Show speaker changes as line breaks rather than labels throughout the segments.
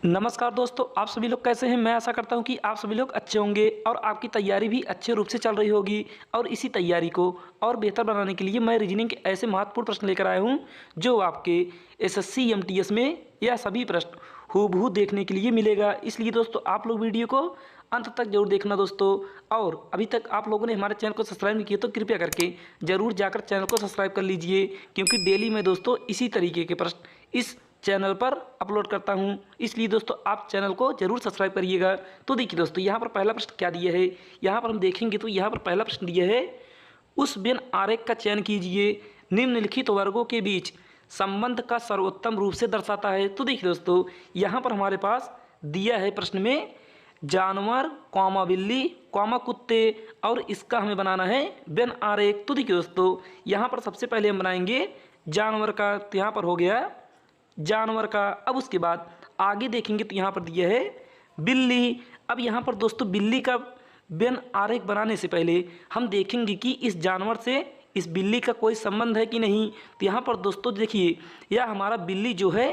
नमस्कार दोस्तों, आप सभी लोग कैसे हैं। मैं आशा करता हूं कि आप सभी लोग अच्छे होंगे और आपकी तैयारी भी अच्छे रूप से चल रही होगी। और इसी तैयारी को और बेहतर बनाने के लिए मैं रीजनिंग के ऐसे महत्वपूर्ण प्रश्न लेकर आया हूं जो आपके एसएससी एमटीएस में यह सभी प्रश्न हूबहू देखने के लिए मिलेगा। इसलिए दोस्तों आप लोग वीडियो को अंत तक जरूर देखना दोस्तों। और अभी तक आप लोगों ने हमारे चैनल को सब्सक्राइब नहीं किया तो कृपया करके जरूर जाकर चैनल को सब्सक्राइब कर लीजिए, क्योंकि डेली मैं दोस्तों इसी तरीके के प्रश्न इस चैनल पर अपलोड करता हूं। इसलिए दोस्तों आप चैनल को जरूर सब्सक्राइब करिएगा। तो देखिए दोस्तों, यहाँ पर पहला प्रश्न क्या दिया है। यहाँ पर हम देखेंगे तो यहाँ पर पहला प्रश्न दिया है, उस वेन आरेख का चयन कीजिए, निम्नलिखित वर्गों के बीच संबंध का सर्वोत्तम रूप से दर्शाता है। तो देखिए दोस्तों, यहाँ पर हमारे पास दिया है प्रश्न में जानवर कौमा बिल्ली कौमा कुत्ते, और इसका हमें बनाना है वेन आरेख। तो देखिए दोस्तों, यहाँ पर सबसे पहले हम बनाएंगे जानवर का। तो यहाँ पर हो गया जानवर का। अब उसके बाद आगे देखेंगे तो यहाँ पर दिया है बिल्ली। अब यहाँ पर दोस्तों बिल्ली का वेन आरेख बनाने से पहले हम देखेंगे कि इस जानवर से इस बिल्ली का कोई संबंध है कि नहीं। तो यहाँ पर दोस्तों देखिए, यह हमारा बिल्ली जो है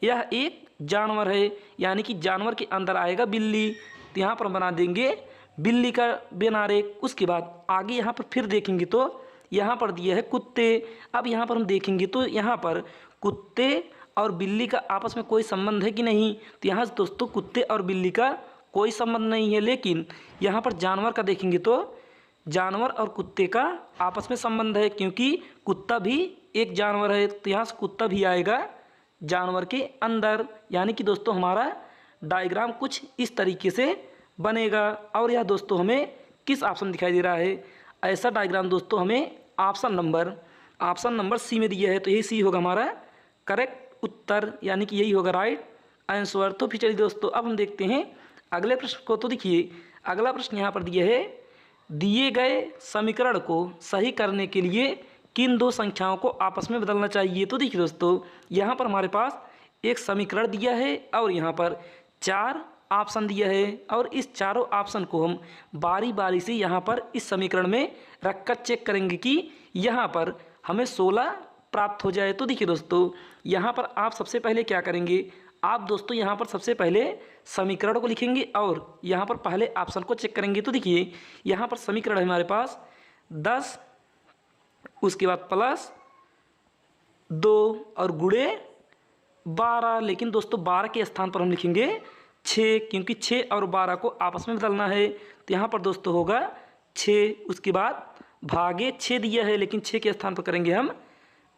यह एक जानवर है, यानी कि जानवर के अंदर आएगा बिल्ली। तो यहाँ पर हम बना देंगे बिल्ली का वेन आरेख। उसके बाद आगे यहाँ पर फिर देखेंगे तो यहाँ पर दिया है कुत्ते। अब यहाँ पर हम देखेंगे तो यहाँ पर कुत्ते और बिल्ली का आपस में कोई संबंध है कि नहीं। तो यहाँ से दोस्तों कुत्ते और बिल्ली का कोई संबंध नहीं है, लेकिन यहाँ पर जानवर का देखेंगे तो जानवर और कुत्ते का आपस में संबंध है, क्योंकि कुत्ता भी एक जानवर है। तो यहाँ से कुत्ता भी आएगा जानवर के अंदर, यानी कि दोस्तों हमारा डायग्राम कुछ इस तरीके से बनेगा। और यह दोस्तों हमें किस ऑप्शन दिखाई दे रहा है। ऐसा डायग्राम दोस्तों हमें ऑप्शन नंबर सी में दिया है। तो यही सी होगा हमारा करेक्ट उत्तर, यानी कि यही होगा राइट आंसर। तो फिर चलिए दोस्तों अब हम देखते हैं अगले प्रश्न को। तो देखिए अगला प्रश्न यहाँ पर दिया है, दिए गए समीकरण को सही करने के लिए किन दो संख्याओं को आपस में बदलना चाहिए। तो देखिए दोस्तों, यहाँ पर हमारे पास एक समीकरण दिया है और यहाँ पर 4 ऑप्शन दिया है, और इस चारों ऑप्शन को हम बारी बारी से यहाँ पर इस समीकरण में रखकर चेक करेंगे कि यहाँ पर हमें 16 प्राप्त हो जाए। तो देखिए दोस्तों, यहाँ पर आप सबसे पहले क्या करेंगे, आप दोस्तों यहाँ पर सबसे पहले समीकरण को लिखेंगे और यहाँ पर पहले ऑप्शन को चेक करेंगे। तो देखिए यहाँ पर समीकरण है हमारे पास 10, उसके बाद प्लस 2 और गुणे 12, लेकिन दोस्तों 12 के स्थान पर हम लिखेंगे 6, क्योंकि 6 और 12 को आपस में बदलना है। तो यहाँ पर दोस्तों होगा 6, उसके बाद भागे 6 दिया है, लेकिन 6 के स्थान पर करेंगे हम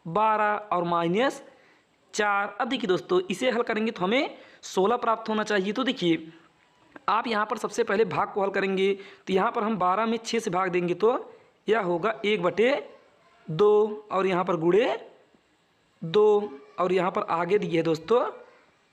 12 और -4। अब देखिए दोस्तों, इसे हल करेंगे तो हमें 16 प्राप्त होना चाहिए। तो देखिए आप यहाँ पर सबसे पहले भाग को हल करेंगे। तो यहाँ पर हम 12 में 6 से भाग देंगे तो यह होगा 1/2, और यहाँ पर गुणे 2, और यहाँ पर आगे दिए है दोस्तों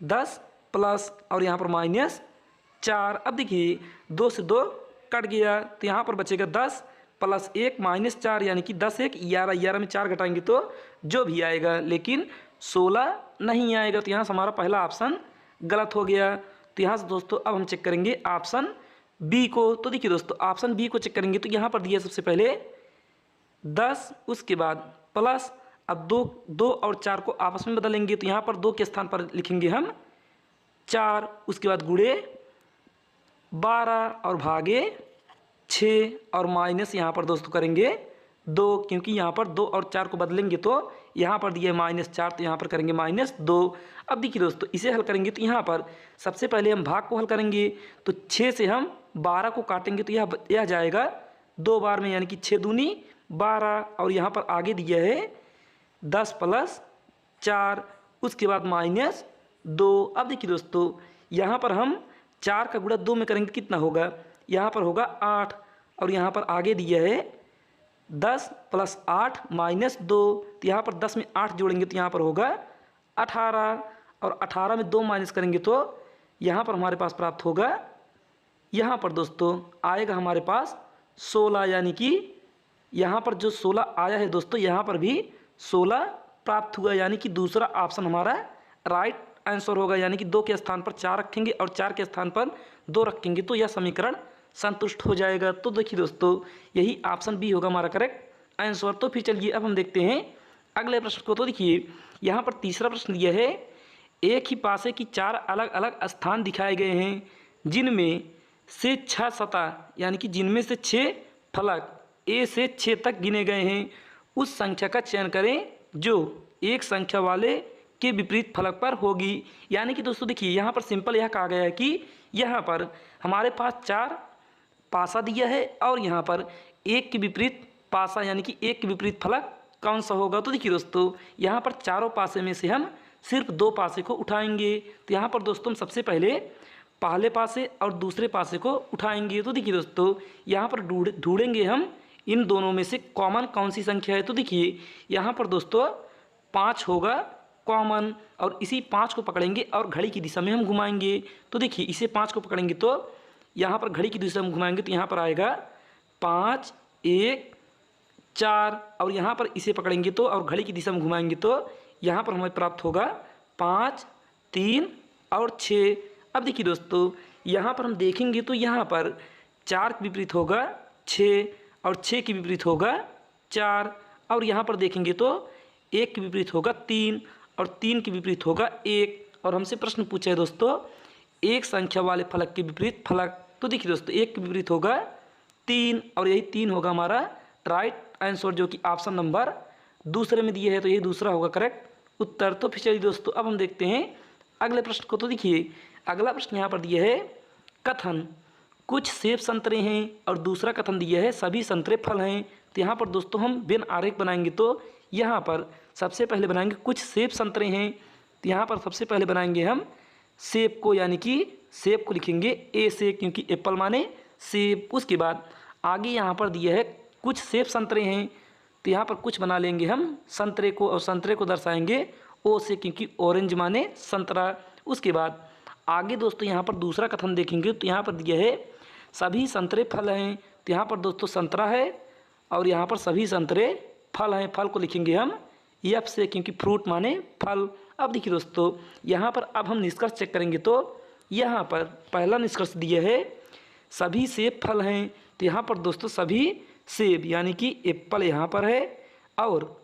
10 प्लस और यहाँ पर -4। अब देखिए 2 से 2 कट गया, तो यहाँ पर बचेगा 10 प्लस 1 -4, यानी कि 10 1 11, 11 में 4 घटाएंगे तो जो भी आएगा, लेकिन 16 नहीं आएगा। तो यहाँ से हमारा पहला ऑप्शन गलत हो गया। तो यहाँ से दोस्तों अब हम चेक करेंगे ऑप्शन बी को। तो देखिए दोस्तों ऑप्शन बी को चेक करेंगे तो यहाँ पर दिया सबसे पहले 10, उसके बाद प्लस, अब 2 और 4 को आपस में बदलेंगे। तो यहाँ पर 2 के स्थान पर लिखेंगे हम 4, उसके बाद गुणे 12 और भागे 6, और माइनस यहाँ पर दोस्तों करेंगे 2, क्योंकि यहाँ पर 2 और 4 को बदलेंगे तो यहाँ पर दिया है -4, तो यहाँ पर करेंगे -2। अब देखिए दोस्तों इसे हल करेंगे तो यहाँ पर सबसे पहले हम भाग को हल करेंगे। तो 6 से हम 12 को काटेंगे तो यह जाएगा 2 बार में, यानी कि 6 दूनी 12, और यहाँ पर आगे दिया है 10 प्लस 4, उसके बाद -2। अब देखिए दोस्तों यहाँ पर हम 4 का गुणा 2 में करेंगे कितना होगा, यहाँ पर होगा 8, और यहाँ पर आगे दिया है 10 प्लस 8 -2। तो यहाँ पर 10 में 8 जोड़ेंगे तो यहाँ पर होगा 18, और 18 में 2 माइनस करेंगे तो यहाँ पर हमारे पास प्राप्त होगा, यहाँ पर दोस्तों आएगा हमारे पास 16, यानी कि यहाँ पर जो 16 आया है दोस्तों यहाँ पर भी 16 प्राप्त हुआ, यानी कि दूसरा ऑप्शन हमारा राइट आंसर होगा। यानी कि 2 के स्थान पर 4 रखेंगे और 4 के स्थान पर 2 रखेंगे तो यह समीकरण संतुष्ट हो जाएगा। तो देखिए दोस्तों यही ऑप्शन बी होगा हमारा करेक्ट आंसर। तो फिर चलिए अब हम देखते हैं अगले प्रश्न को। तो देखिए यहाँ पर तीसरा प्रश्न दिया है, एक ही पासे की 4 अलग अलग स्थान दिखाए गए हैं जिनमें से 6 सतह यानी कि जिनमें से 6 फलक ए से 6 तक गिने गए हैं। उस संख्या का चयन करें जो एक संख्या वाले के विपरीत फलक पर होगी। यानी कि दोस्तों देखिए यहाँ पर सिंपल यह कहा गया है कि यहाँ पर हमारे पास 4 पासा दिया है और यहाँ पर एक के विपरीत पासा यानी कि एक के विपरीत फलक कौन सा होगा। तो देखिए दोस्तों यहाँ पर चारों पासे में से हम सिर्फ 2 पासे को उठाएंगे। तो यहाँ पर दोस्तों हम सबसे पहले पहले पासे और दूसरे पासे को उठाएंगे। तो देखिए दोस्तों यहाँ पर ढूंढेंगे हम इन दोनों में से कॉमन कौन सी संख्या है। तो देखिए यहाँ पर दोस्तों 5 होगा कॉमन और इसी 5 को पकड़ेंगे और घड़ी की दिशा में हम घुमाएंगे। तो देखिए इसे 5 को पकड़ेंगे तो यहाँ पर घड़ी की दिशा में घुमाएंगे तो यहाँ पर आएगा 5 1 4 और यहाँ पर इसे पकड़ेंगे तो और घड़ी की दिशा में घुमाएंगे तो यहाँ पर हमें प्राप्त होगा 5 3 और 6। अब देखिए दोस्तों यहाँ पर हम देखेंगे तो यहाँ पर 4 के विपरीत होगा 6 और 6 के विपरीत होगा 4 और यहाँ पर देखेंगे तो 1 के विपरीत होगा 3 और 3 के विपरीत होगा 1। और हमसे प्रश्न पूछा है दोस्तों एक संख्या वाले फलक के विपरीत फलक। तो देखिए दोस्तों 1 के विपरीत होगा 3 और यही 3 होगा हमारा राइट आंसर जो कि ऑप्शन नंबर दूसरे में दिए है। तो ये दूसरा होगा करेक्ट उत्तर। तो फिर चलिए दोस्तों अब हम देखते हैं अगले प्रश्न को। तो देखिए अगला प्रश्न यहाँ पर दिया है कथन कुछ सेब संतरे हैं और दूसरा कथन दिया है सभी संतरे फल हैं। तो यहाँ पर दोस्तों हम वेन आरेख बनाएंगे तो यहाँ पर सबसे पहले बनाएंगे कुछ सेब संतरे हैं। तो यहाँ पर सबसे पहले बनाएंगे हम सेब को यानी कि सेब को लिखेंगे ए से क्योंकि एप्पल माने सेब। उसके बाद आगे यहाँ पर दिया है कुछ सेब संतरे हैं तो यहाँ पर कुछ बना लेंगे हम संतरे को और संतरे को दर्शाएंगे ओ से क्योंकि ऑरेंज माने संतरा। उसके बाद आगे दोस्तों यहाँ पर दूसरा कथन देखेंगे तो यहाँ पर दिया है सभी संतरे फल हैं। तो यहाँ पर दोस्तों संतरा है और यहाँ पर सभी संतरे फल हैं। फल को लिखेंगे हम एफ से क्योंकि फ्रूट माने फल। अब देखिए दोस्तों यहाँ पर अब हम निष्कर्ष चेक करेंगे तो यहाँ पर पहला निष्कर्ष दिया है सभी सेब फल हैं। तो यहाँ पर दोस्तों सभी सेब यानी कि एप्पल यहाँ पर है और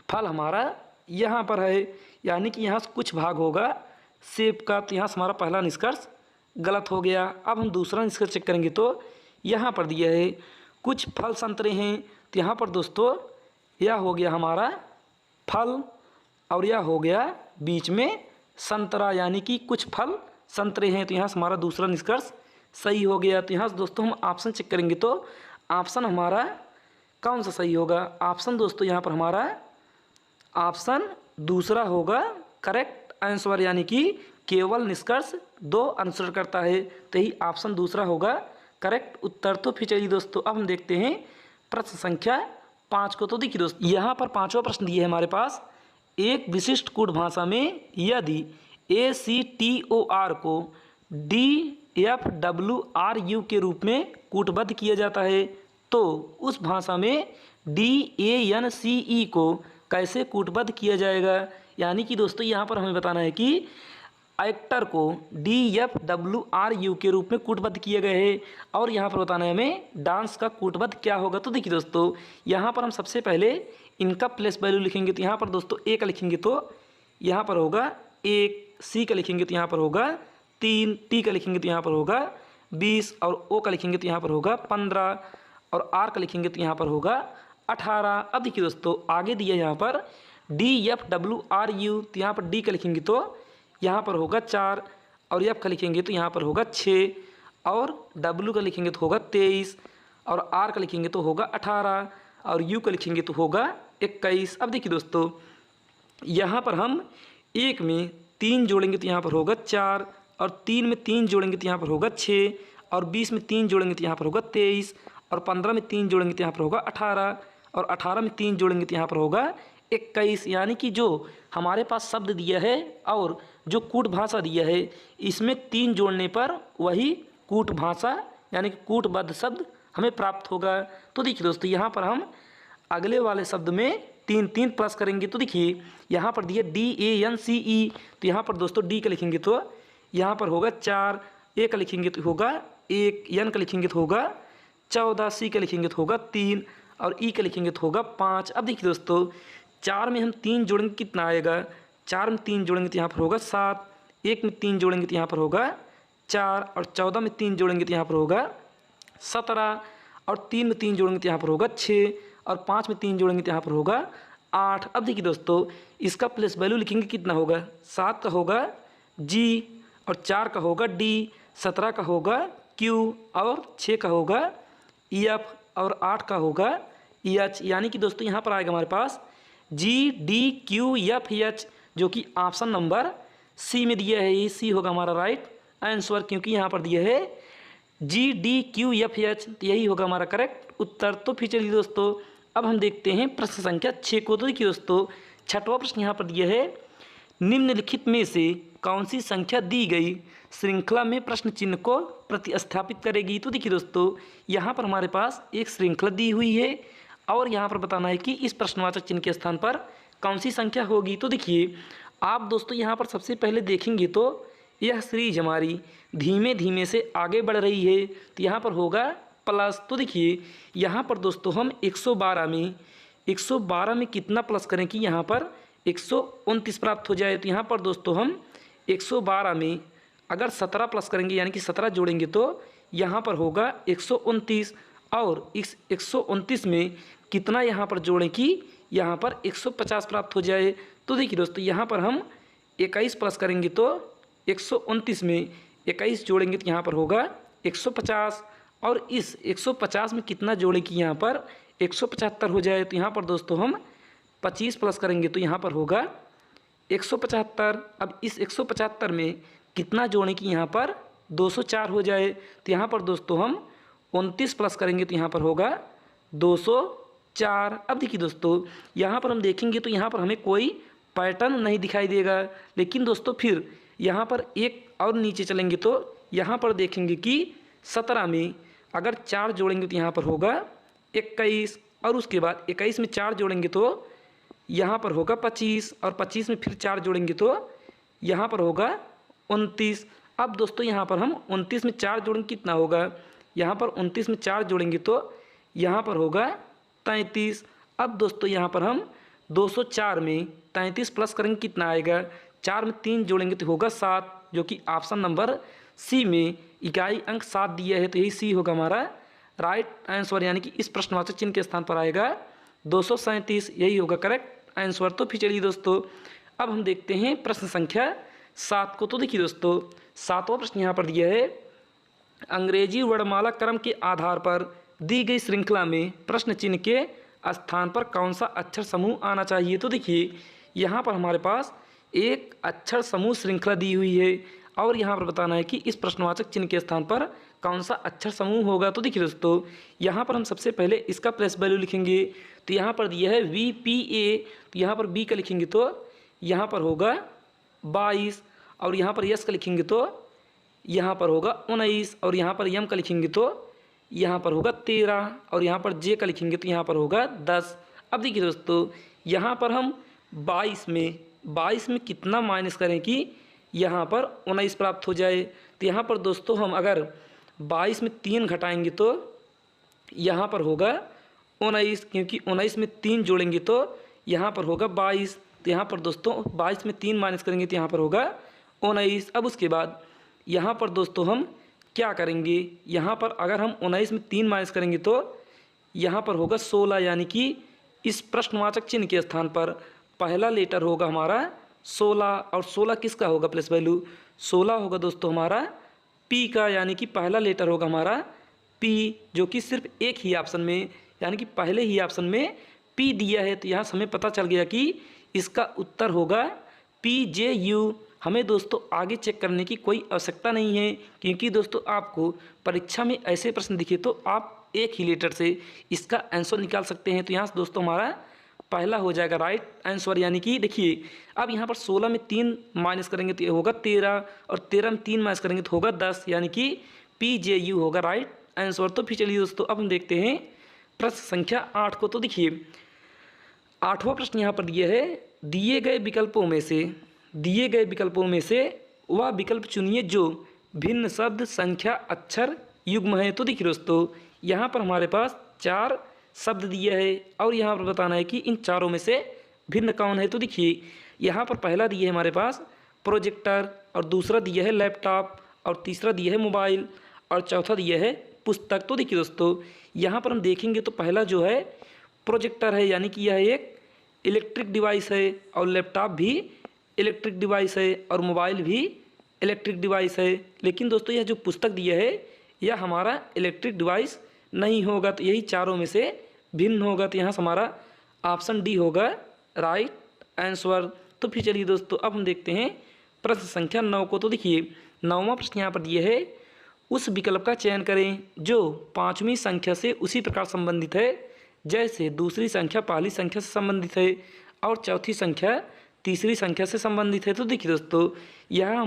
फल हमारा यहाँ पर है यानी कि यहाँ से कुछ भाग होगा सेब का। तो यहाँ से हमारा पहला निष्कर्ष गलत हो गया। अब हम दूसरा निष्कर्ष चेक करेंगे तो यहाँ पर दिया है कुछ फल संतरे हैं। तो यहाँ पर दोस्तों यह हो गया हमारा फल और यह हो गया बीच में संतरा यानी कि कुछ फल संतरे हैं। तो यहाँ से हमारा दूसरा निष्कर्ष सही हो गया। तो यहाँ से दोस्तों हम ऑप्शन चेक करेंगे तो ऑप्शन हमारा कौन सा सही होगा। ऑप्शन दोस्तों यहाँ पर हमारा ऑप्शन दूसरा होगा करेक्ट आंसर यानी कि केवल निष्कर्ष 2 अनुसरण करता है। तो यही ऑप्शन दूसरा होगा करेक्ट उत्तर। तो फिर चलिए दोस्तों अब हम देखते हैं प्रश्न संख्या 5 को। तो देखिए दोस्तों यहाँ पर 5वां प्रश्न दिया है हमारे पास एक विशिष्ट कूट भाषा में यदि ACTOR को DFWRU के रूप में कूटबद्ध किया जाता है तो उस भाषा में DANCE को कैसे कूटबद्ध किया जाएगा। यानी कि दोस्तों यहाँ पर हमें बताना है कि एक्टर को DFWRU के रूप में कूटबद्ध किए गए हैं और यहाँ पर बताना है हमें डांस का कूटबद्ध क्या होगा। तो देखिए दोस्तों यहाँ पर हम सबसे पहले इनका प्लेस वैल्यू लिखेंगे। तो यहाँ पर दोस्तों ए का लिखेंगे तो यहाँ पर होगा 1, सी का लिखेंगे तो यहाँ पर होगा 3, टी का लिखेंगे तो यहाँ पर होगा 20 और ओ का लिखेंगे तो यहाँ पर होगा 15 और आर का लिखेंगे तो यहाँ पर होगा 18। अब देखिए दोस्तों आगे दिया यहाँ पर DFWRU तो यहाँ पर डी का लिखेंगे तो यहाँ पर होगा 4 और एफ का लिखेंगे तो यहाँ पर होगा 6 और डब्ल्यू का लिखेंगे तो होगा 23 और आर का लिखेंगे तो होगा 18 और यू का लिखेंगे तो होगा 21। अब देखिए दोस्तों यहाँ पर हम 1 में 3 जोड़ेंगे तो यहाँ पर होगा 4 और 3 में 3 जोड़ेंगे तो यहाँ पर होगा 6 और 20 में 3 जोड़ेंगे तो यहाँ पर होगा 23 और 15 में 3 जोड़ेंगे तो यहाँ पर होगा 18 और 18 में 3 जोड़ेंगे तो यहाँ पर होगा 21। यानी कि जो हमारे पास शब्द दिया है और जो कूट भाषा दिया है इसमें 3 जोड़ने पर वही कूट भाषा यानी कि कूटबद्ध शब्द हमें प्राप्त होगा। तो देखिए दोस्तों यहाँ पर हम अगले वाले शब्द में 3 प्लस करेंगे। तो देखिए यहाँ पर दिया DANCE तो यहाँ पर दोस्तों डी का लिखेंगे तो यहाँ पर होगा 4, ए का लिखेंगे तो होगा 1, एन का लिखेंगे तो होगा 14, सी का लिखेंगे तो होगा 3 और ई का लिखेंगे तो होगा 5। अब देखिए दोस्तों 4 में हम 3 जोड़ेंगे कितना आएगा 4 में 3 जोड़ेंगे तो यहाँ पर होगा 7, 1 में 3 जोड़ेंगे तो यहाँ पर होगा 4, और 14 में 3 जोड़ेंगे तो यहाँ पर होगा 17, और 3 में 3 जोड़ेंगे तो यहाँ पर होगा 6, और 5 में 3 जोड़ेंगे तो यहाँ पर होगा 8। अब देखिए दोस्तों, इसका प्लेस वैल्यू लिखेंगे कितना होगा। 7 का होगा जी, और 4 का होगा डी, 17 का होगा क्यू, और 6 का होगा एफ, और 8 का होगा एच। यानी कि दोस्तों यहाँ पर आएगा हमारे पास G D Q F H, जो कि ऑप्शन नंबर सी में दिया है। ये सी होगा हमारा राइट आंसर, क्योंकि यहाँ पर दिया है जी डी क्यू एफ एच, तो यही होगा हमारा करेक्ट उत्तर। तो फिर चलिए दोस्तों, अब हम देखते हैं प्रश्न संख्या 6 को। तो देखिए दोस्तों, 6वां प्रश्न यहाँ पर दिया है, निम्नलिखित में से कौन सी संख्या दी गई श्रृंखला में प्रश्न चिन्ह को प्रतिस्थापित करेगी। तो देखिए दोस्तों, यहाँ पर हमारे पास एक श्रृंखला दी हुई है, और यहाँ पर बताना है कि इस प्रश्नवाचक चिन्ह के स्थान पर कौन सी संख्या होगी। तो देखिए आप दोस्तों, यहाँ पर सबसे पहले देखेंगे तो यह सीरीज हमारी धीमे धीमे से आगे बढ़ रही है, तो यहाँ पर होगा प्लस। तो देखिए यहाँ पर दोस्तों हम 112 में कितना प्लस करें कि यहाँ पर 129 प्राप्त हो जाए। तो यहाँ पर दोस्तों हम 112 में अगर 17 प्लस करेंगे, यानी कि 17 जोड़ेंगे, तो यहाँ पर होगा 129, और इस 129 में कितना यहाँ पर जोड़ें कि यहाँ पर 150 प्राप्त हो जाए। तो देखिए दोस्तों, यहाँ पर हम 21 प्लस करेंगे तो 129 में 21 जोड़ेंगे तो यहाँ पर होगा 150, और इस 150 में कितना जोड़ें कि यहाँ पर 175 हो जाए। तो यहाँ पर दोस्तों हम 25 प्लस करेंगे तो यहाँ पर होगा 175। अब इस 175 में कितना जोड़ें कि यहाँ पर 204 हो जाए। तो यहाँ पर दोस्तों हम 29 प्लस करेंगे तो यहाँ पर होगा 204। अब देखिए दोस्तों, यहाँ पर हम देखेंगे तो यहाँ पर हमें कोई पैटर्न नहीं दिखाई देगा, लेकिन दोस्तों फिर यहाँ पर एक और नीचे चलेंगे तो यहाँ पर देखेंगे कि 17 में अगर 4 जोड़ेंगे तो यहाँ पर होगा 21, और उसके बाद 21 में 4 जोड़ेंगे तो यहाँ पर होगा 25, और 25 में फिर 4 जोड़ेंगे तो यहाँ पर होगा 29। अब दोस्तों यहाँ पर हम 29 में 4 जोड़ेंगे कितना होगा, यहाँ पर 29 में 4 जोड़ेंगे तो यहाँ पर होगा 33। अब दोस्तों यहाँ पर हम 204 में 33 प्लस करेंगे कितना आएगा, 4 में 3 जोड़ेंगे तो होगा 7, जो कि ऑप्शन नंबर सी में इकाई अंक 7 दिया है। तो यही सी होगा हमारा राइट आंसर, यानी कि इस प्रश्नवाचक चिन्ह के स्थान पर आएगा 237, यही होगा करेक्ट आंसर। तो फिर चलिए दोस्तों, अब हम देखते हैं प्रश्न संख्या 7 को। तो देखिए दोस्तों, 7वां प्रश्न यहाँ पर दिया है, अंग्रेजी वर्णमाला क्रम के आधार पर दी गई श्रृंखला में प्रश्न चिन्ह के स्थान पर कौन सा अक्षर समूह आना चाहिए। तो देखिए यहाँ पर हमारे पास एक अक्षर समूह श्रृंखला दी हुई है, और यहाँ पर बताना है कि इस प्रश्नवाचक चिन्ह के स्थान पर कौन सा अक्षर समूह होगा। तो देखिए दोस्तों, यहाँ पर हम सबसे पहले इसका प्लेस वैल्यू लिखेंगे। तो यहाँ पर दिया है VPA, तो यहाँ पर B का लिखेंगे तो यहाँ पर होगा 22, और यहाँ पर S का लिखेंगे तो यहाँ पर होगा 19, और यहाँ पर M का लिखेंगे तो यहाँ पर होगा 13, और यहाँ पर J का लिखेंगे तो यहाँ पर होगा 10। अब देखिए दोस्तों, यहाँ पर हम 22 में कितना माइनस करें कि यहाँ पर 19 प्राप्त हो जाए। तो यहाँ पर दोस्तों हम अगर 22 में 3 घटाएंगे तो यहाँ पर होगा 19, क्योंकि 19 में 3 जोड़ेंगे तो यहाँ पर होगा 22। तो यहाँ पर दोस्तों 22 में 3 माइनस करेंगे तो यहाँ पर होगा 19। अब उसके बाद यहाँ पर दोस्तों हम क्या करेंगे, यहाँ पर अगर हम 19 में 3 माइनस करेंगे तो यहाँ पर होगा 16, यानी कि इस प्रश्नवाचक चिन्ह के स्थान पर पहला लेटर होगा हमारा 16, और 16 किसका होगा प्लेस वैल्यू, 16 होगा दोस्तों हमारा P का, यानी कि पहला लेटर होगा हमारा P, जो कि सिर्फ एक ही ऑप्शन में, यानी कि पहले ही ऑप्शन में P दिया है। तो यहाँ से हमें पता चल गया कि इसका उत्तर होगा PJU। हमें दोस्तों आगे चेक करने की कोई आवश्यकता नहीं है, क्योंकि दोस्तों आपको परीक्षा में ऐसे प्रश्न दिखे तो आप एक ही लेटर से इसका आंसर निकाल सकते हैं। तो यहाँ से दोस्तों हमारा पहला हो जाएगा राइट आंसर, यानी कि देखिए अब यहाँ पर 16 में 3 माइनस करेंगे तो ये होगा 13, और 13 में 3 माइनस करेंगे तो होगा 10, यानी कि PJU होगा राइट आंसर। तो फिर चलिए दोस्तों, अब हम देखते हैं प्रश्न संख्या 8 को। तो देखिए 8वां प्रश्न यहाँ पर दिया है, दिए गए विकल्पों में से वह विकल्प चुनिए जो भिन्न शब्द संख्या अक्षर युग्म है। तो देखिए दोस्तों, यहाँ पर हमारे पास 4 शब्द दिया है, और यहाँ पर बताना है कि इन चारों में से भिन्न कौन है। तो देखिए यहाँ पर पहला दिया है हमारे पास प्रोजेक्टर, और दूसरा दिया है लैपटॉप, और तीसरा दिया है मोबाइल, और चौथा दिया है पुस्तक। तो देखिए दोस्तों, यहाँ पर हम देखेंगे तो पहला जो है प्रोजेक्टर है, यानी कि यह एक इलेक्ट्रिक डिवाइस है, और लैपटॉप भी इलेक्ट्रिक डिवाइस है, और मोबाइल भी इलेक्ट्रिक डिवाइस है। लेकिन दोस्तों, यह जो पुस्तक दिया है यह हमारा इलेक्ट्रिक डिवाइस नहीं होगा, तो यही चारों में से भिन्न होगा। तो यहाँ से हमारा ऑप्शन डी होगा राइट आंसर। तो फिर चलिए दोस्तों, अब हम देखते हैं प्रश्न संख्या 9 को। तो देखिए 9वां प्रश्न यहाँ पर दिया है, उस विकल्प का चयन करें जो 5वीं संख्या से उसी प्रकार संबंधित है जैसे दूसरी संख्या पहली संख्या से संबंधित है और चौथी संख्या तीसरी संख्या से संबंधित है। तो देखिए दोस्तों, यहाँ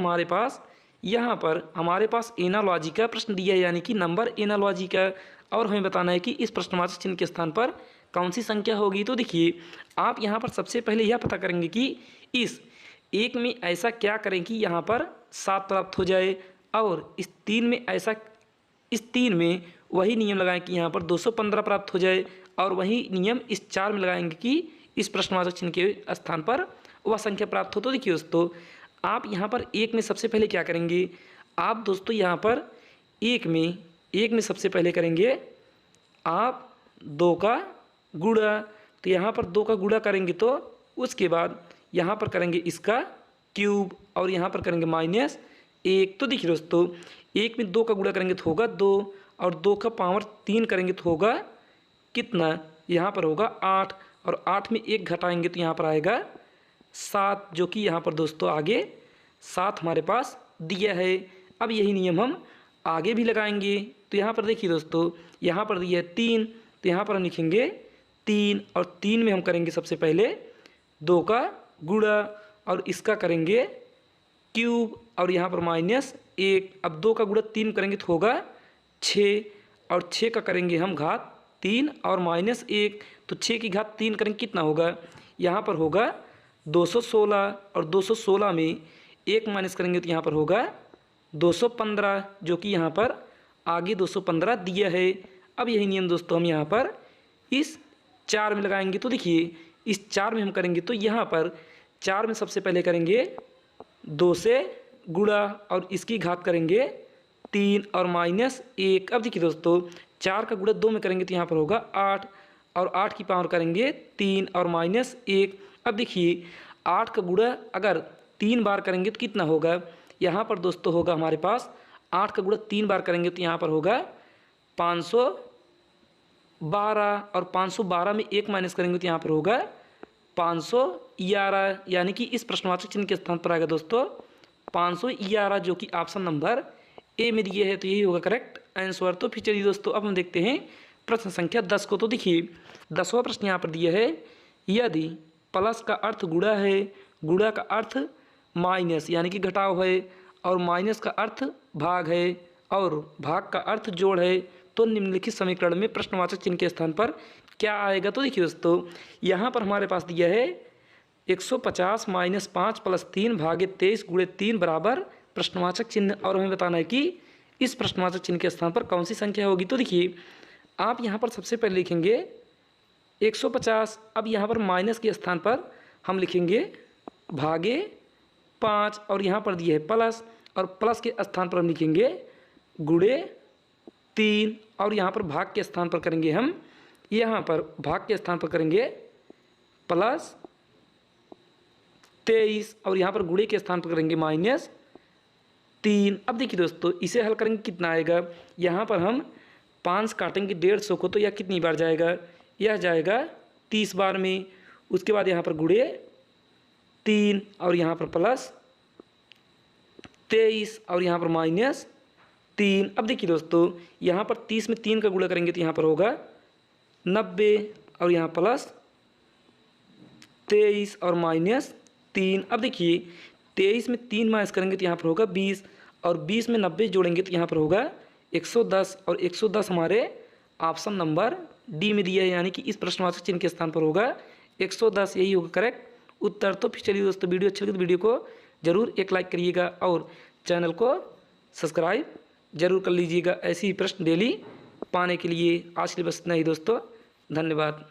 पर हमारे पास एनालॉजी का प्रश्न दिया है, यानी कि नंबर एनालॉजी का, और हमें बताना है कि इस प्रश्नवाचक चिन्ह के स्थान पर कौन सी संख्या होगी। तो देखिए, आप यहाँ पर सबसे पहले यह पता करेंगे कि इस एक में ऐसा क्या करें कि यहाँ पर 7 प्राप्त हो जाए, और इस 3 में वही नियम लगाएं कि यहाँ पर 215 प्राप्त हो जाए, और वही नियम इस 4 में लगाएंगे कि इस प्रश्नवाचक चिन्ह के स्थान पर वह संख्या प्राप्त हो। तो देखिए दोस्तों, आप यहाँ पर एक में सबसे पहले क्या करेंगे, आप दोस्तों यहाँ पर एक में सबसे पहले करेंगे आप 2 का गुणा। तो यहाँ पर 2 का गुणा करेंगे तो उसके बाद यहाँ पर करेंगे इसका क्यूब, और यहाँ पर करेंगे -1। तो देखिए दोस्तों, 1 में 2 का गुणा करेंगे तो होगा 2, और 2 का पावर 3 करेंगे तो होगा कितना, यहाँ पर होगा 8, और 8 में 1 घटाएंगे तो यहाँ पर आएगा 7, जो कि यहाँ पर दोस्तों आगे 7 हमारे पास दिया है। अब यही नियम हम आगे भी लगाएंगे। तो यहाँ पर देखिए दोस्तों, यहाँ पर दिया है 3, तो यहाँ पर हम लिखेंगे 3, और 3 में हम करेंगे सबसे पहले 2 का गुणा, और इसका करेंगे क्यूब, और यहाँ पर -1। अब 2 का गुणा 3 करेंगे तो होगा 6, और 6 का करेंगे हम घात 3 और -1। तो 6 की घात 3 करेंगे कितना होगा, यहाँ पर होगा 216, और 216 में 1 माइनस करेंगे तो यहाँ पर होगा 215, जो कि यहाँ पर आगे 215 दिया है। अब यही नियम दोस्तों हम यहाँ पर इस 4 में लगाएंगे। तो देखिए, इस 4 में हम करेंगे तो यहाँ पर 4 में सबसे पहले करेंगे 2 से गुणा, और इसकी घात करेंगे 3 और -1। अब देखिए दोस्तों, 4 का गुणा 2 में करेंगे तो यहाँ पर होगा 8, और 8 की पावर करेंगे 3 और -1। अब देखिए, 8 का गुणा अगर 3 बार करेंगे तो कितना होगा, यहाँ पर दोस्तों होगा हमारे पास 8 का गुणा 3 बार करेंगे तो यहाँ पर होगा 512, और 512 में 1 माइनस करेंगे तो यहाँ पर होगा 511, यानी कि इस प्रश्नवाचक चिन्ह के स्थान पर आएगा दोस्तों 511, जो कि ऑप्शन नंबर ए में दिए है। तो यही होगा करेक्ट आंसर। तो फिर चलिए दोस्तों, अब हम देखते हैं प्रश्न संख्या 10 को। तो देखिए 10वां प्रश्न यहाँ पर दिया है, यदि प्लस का अर्थ गुणा है, गुणा का अर्थ माइनस यानी कि घटाव है, और माइनस का अर्थ भाग है, और भाग का अर्थ जोड़ है, तो निम्नलिखित समीकरण में प्रश्नवाचक चिन्ह के स्थान पर क्या आएगा। तो देखिए दोस्तों, यहाँ पर हमारे पास दिया है 150 - 5 + 3 भागे 23 × 3 बराबर प्रश्नवाचक चिन्ह, और हमें बताना है कि इस प्रश्नवाचक चिन्ह के स्थान पर कौन सी संख्या होगी। तो देखिए, आप यहाँ पर सबसे पहले लिखेंगे 150, अब यहाँ पर माइनस के स्थान पर हम लिखेंगे भागे 5, और यहाँ पर दिए है प्लस, और प्लस के स्थान पर हम लिखेंगे गुणे 3, और यहाँ पर भाग के स्थान पर करेंगे हम, यहाँ पर भाग के स्थान पर करेंगे +23, और यहाँ पर गुणे के स्थान पर करेंगे -3। अब देखिए दोस्तों, इसे हल करेंगे कितना आएगा, यहाँ पर हम 5 काटेंगे 150 को, तो यह कितनी बार जाएगा, यह जाएगा 30 बार में। उसके बाद यहाँ पर गुणे 3, और यहाँ पर +23, और यहाँ पर -3। अब देखिए दोस्तों, यहाँ पर 30 में 3 का गुणा करेंगे तो यहाँ पर होगा 90, और यहाँ +23 और -3। अब देखिए, 23 में 3 माइनस करेंगे तो यहाँ पर होगा 20, और 20 में 90 जोड़ेंगे तो यहाँ पर होगा 110, और 110 हमारे ऑप्शन नंबर डी में दिया है, यानी कि इस प्रश्नवाचक चिन्ह के स्थान पर होगा 110, यही होगा करेक्ट उत्तर। तो फिर चलिए दोस्तों, वीडियो अच्छी लगी तो वीडियो को जरूर एक लाइक करिएगा, और चैनल को सब्सक्राइब जरूर कर लीजिएगा ऐसे ही प्रश्न डेली पाने के लिए। आज के लिए बस इतना ही दोस्तों, धन्यवाद।